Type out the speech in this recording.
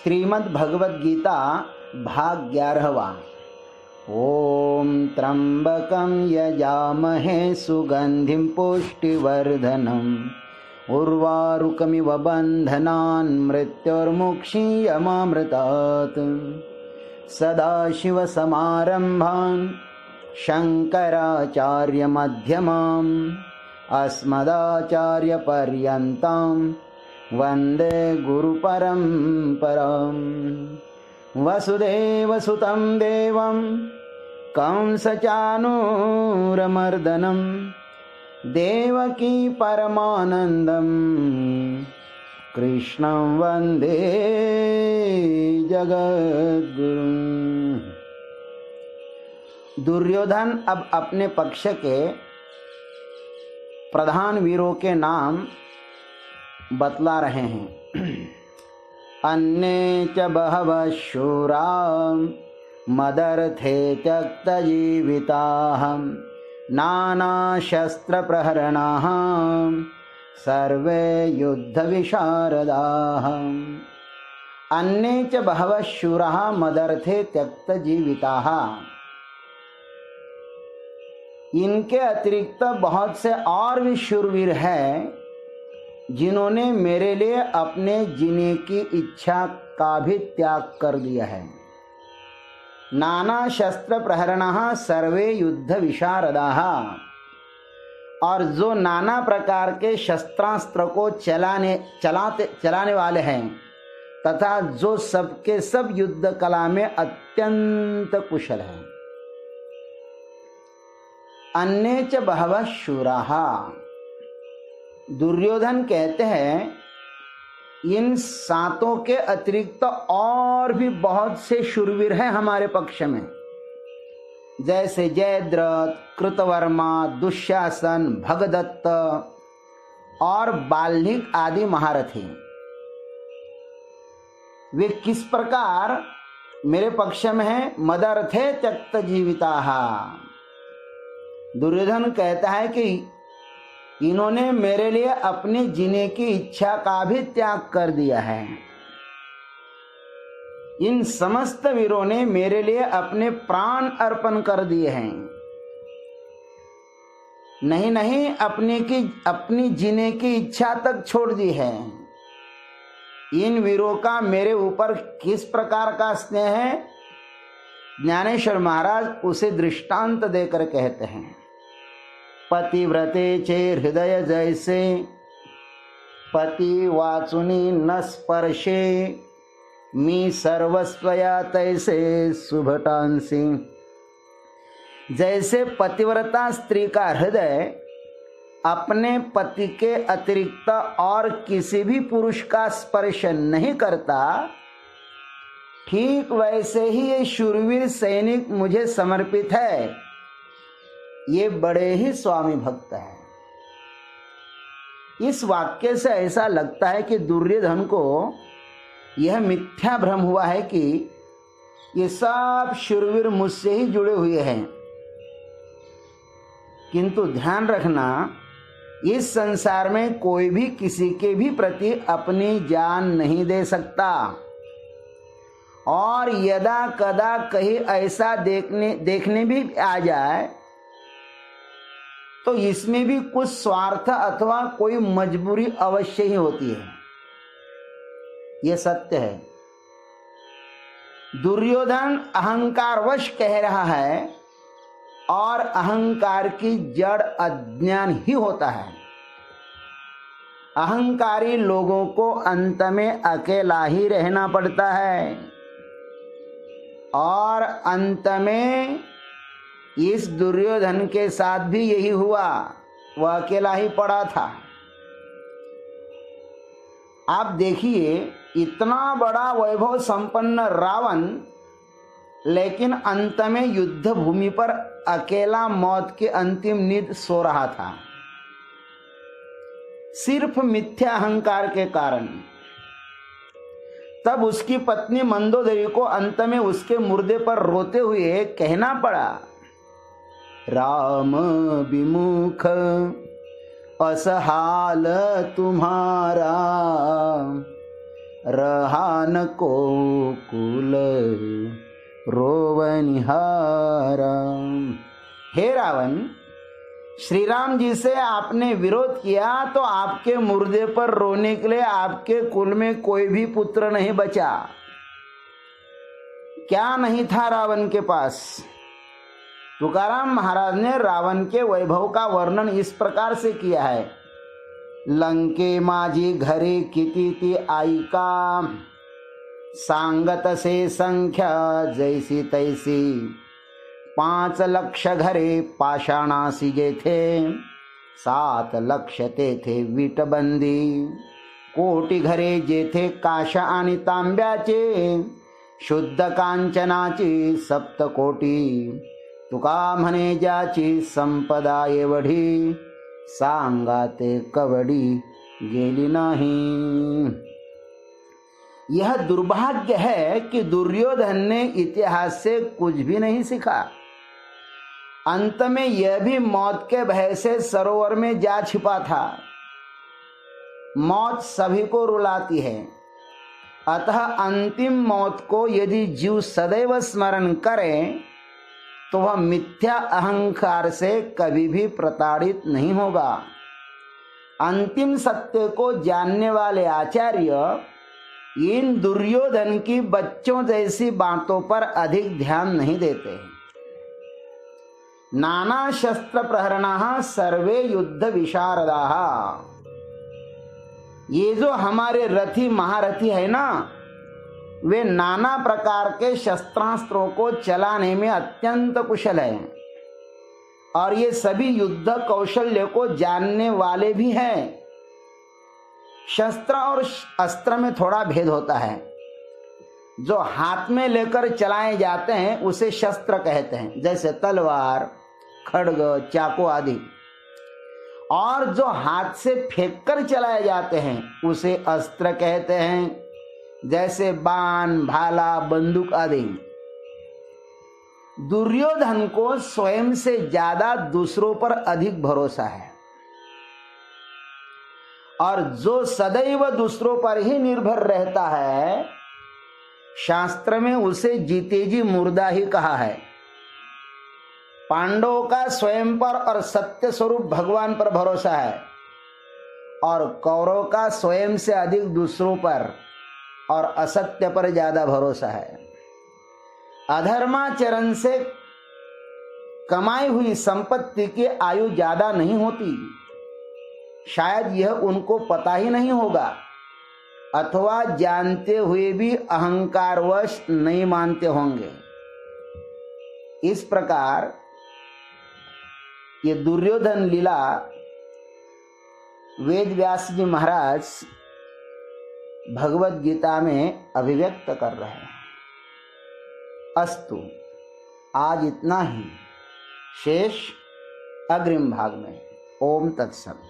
श्रीमद् भगवद गीता भाग 11वां। ओम त्र्यंबकं यजामहे सुगंधिं पुष्टिवर्धनम् उर्वारुकमिव बन्धनान् मृत्योर्मुक्षीयमामृतात्। सदाशिवसमारम्भान् शङ्कराचार्यमध्यमाम् अस्मदाचार्यपर्यन्तां वन्दे गुरुपरम्पराम्। वसुदेवसुतं देवं कंसचाणूरमर्दनं देवकी परमानन्दं कृष्णं वन्दे जगद्गुरुं। दुर्योधन अब अपने पक्ष के प्रधान वीरों के नाम बतला रहे हैं। अन्ये च बहवः शूरा मदर्थे त्यक्तजीविताः नानाशस्त्रप्रहरणाः सर्वे युद्धविशारदाः। अन्ये च बहवः शूराः मदर्थे त्यक्तजीविताः। इनके अतिरिक्त बहुत से और भी शूरवीर हैं जिन्होंने मेरे लिए अपने जीने की इच्छा का भी त्याग कर दिया है। नाना शस्त्र प्रहरणः सर्वे युद्ध विशारदाः। और जो नाना प्रकार के शस्त्रास्त्र को चलाने वाले हैं तथा जो सबके सब युद्ध कला में अत्यंत कुशल हैं। अन्ये च बहवः शूराः। दुर्योधन कहते हैं इन सातों के अतिरिक्त और भी बहुत से शूरवीर हैं हमारे पक्ष में, जैसे जयद्रथ, कृतवर्मा, दुशासन, भगदत्त और बाल्हिक आदि महारथी। वे किस प्रकार मेरे पक्ष में हैं? मदर्थे त्यक्त जीविताः। दुर्योधन कहता है कि इन्होंने मेरे लिए अपने जीने की इच्छा का भी त्याग कर दिया है। इन समस्त वीरों ने मेरे लिए अपने प्राण अर्पण कर दिए हैं। नहीं अपनी जीने की इच्छा तक छोड़ दी है। इन वीरों का मेरे ऊपर किस प्रकार का स्नेह है, ज्ञानेश्वर महाराज उसे दृष्टांत देकर कहते हैं। पतिव्रते चे हृदय जैसे पति वाचुनी न स्पर्शे मी सर्वस्वया तैसे सुभटांसी। जैसे पतिव्रता स्त्री का हृदय अपने पति के अतिरिक्त और किसी भी पुरुष का स्पर्श नहीं करता, ठीक वैसे ही ये शूरवीर सैनिक मुझे समर्पित है। ये बड़े ही स्वामी भक्त हैं। इस वाक्य से ऐसा लगता है कि दुर्योधन को यह मिथ्या भ्रम हुआ है कि ये सब शूरवीर मुझसे ही जुड़े हुए हैं। किंतु ध्यान रखना, इस संसार में कोई भी किसी के भी प्रति अपनी जान नहीं दे सकता। और यदा कदा कहीं ऐसा देखने भी आ जाए तो इसमें भी कुछ स्वार्थ अथवा कोई मजबूरी अवश्य ही होती है। यह सत्य है। दुर्योधन अहंकारवश कह रहा है और अहंकार की जड़ अज्ञान ही होता है। अहंकारी लोगों को अंत में अकेला ही रहना पड़ता है और अंत में इस दुर्योधन के साथ भी यही हुआ। वह अकेला ही पड़ा था। आप देखिए, इतना बड़ा वैभव संपन्न रावण लेकिन अंत में युद्ध भूमि पर अकेला मौत की अंतिम नींद सो रहा था, सिर्फ मिथ्या अहंकार के कारण। तब उसकी पत्नी मंदोदरी को अंत में उसके मुर्दे पर रोते हुए कहना पड़ा, राम विमुख असहाल तुम्हारा, रहा न को हे रावण, श्री राम जी से आपने विरोध किया तो आपके मुर्दे पर रोने के लिए आपके कुल में कोई भी पुत्र नहीं बचा। क्या नहीं था रावण के पास? तुकाराम महाराज ने रावण के वैभव का वर्णन इस प्रकार से किया है। लंके माझी घरे किती आईका, सांगत से संख्या जैसी तैसी, 5 लक्ष घरे पाषाणासी जेथे, 7 लक्ष तेथे वीटबंदी, कोटी घरे जेथे काश आणि तांब्याचे, शुद्ध कांचनाची 7 कोटी, तुका म्हणे ज्याची संपदा एवढी, सांगा ते कवडी गेली नाही। यह दुर्भाग्य है कि दुर्योधन ने इतिहास से कुछ भी नहीं सीखा। अंत में यह भी मौत के भय से सरोवर में जा छिपा था। मौत सभी को रुलाती है, अतः अंतिम मौत को यदि जीव सदैव स्मरण करे तो वह मिथ्या अहंकार से कभी भी प्रताड़ित नहीं होगा। अंतिम सत्य को जानने वाले आचार्य इन दुर्योधन की बच्चों जैसी बातों पर अधिक ध्यान नहीं देते। नाना शस्त्र प्रहरणाः सर्वे युद्ध विशारदाः। ये जो हमारे रथी महारथी है ना, वे नाना प्रकार के शस्त्रास्त्रों को चलाने में अत्यंत कुशल हैं और ये सभी युद्ध कौशल्य को जानने वाले भी हैं। शस्त्र और अस्त्र में थोड़ा भेद होता है। जो हाथ में लेकर चलाए जाते हैं उसे शस्त्र कहते हैं, जैसे तलवार, खड्ग, चाकू आदि। और जो हाथ से फेंककर चलाए जाते हैं उसे अस्त्र कहते हैं, जैसे बाण, भाला, बंदूक आदि। दुर्योधन को स्वयं से ज्यादा दूसरों पर अधिक भरोसा है और जो सदैव दूसरों पर ही निर्भर रहता है, शास्त्र में उसे जीते जी मुर्दा ही कहा है। पांडवों का स्वयं पर और सत्य स्वरूप भगवान पर भरोसा है और कौरव का स्वयं से अधिक दूसरों पर और असत्य पर ज्यादा भरोसा है। अधर्माचरण से कमाई हुई संपत्ति की आयु ज्यादा नहीं होती। शायद यह उनको पता ही नहीं होगा अथवा जानते हुए भी अहंकारवश नहीं मानते होंगे। इस प्रकार ये दुर्योधन लीला वेद व्यास जी महाराज भगवत गीता में अभिव्यक्त कर रहे हैं। अस्तु, आज इतना ही, शेष अग्रिम भाग में। ओम तत्सत।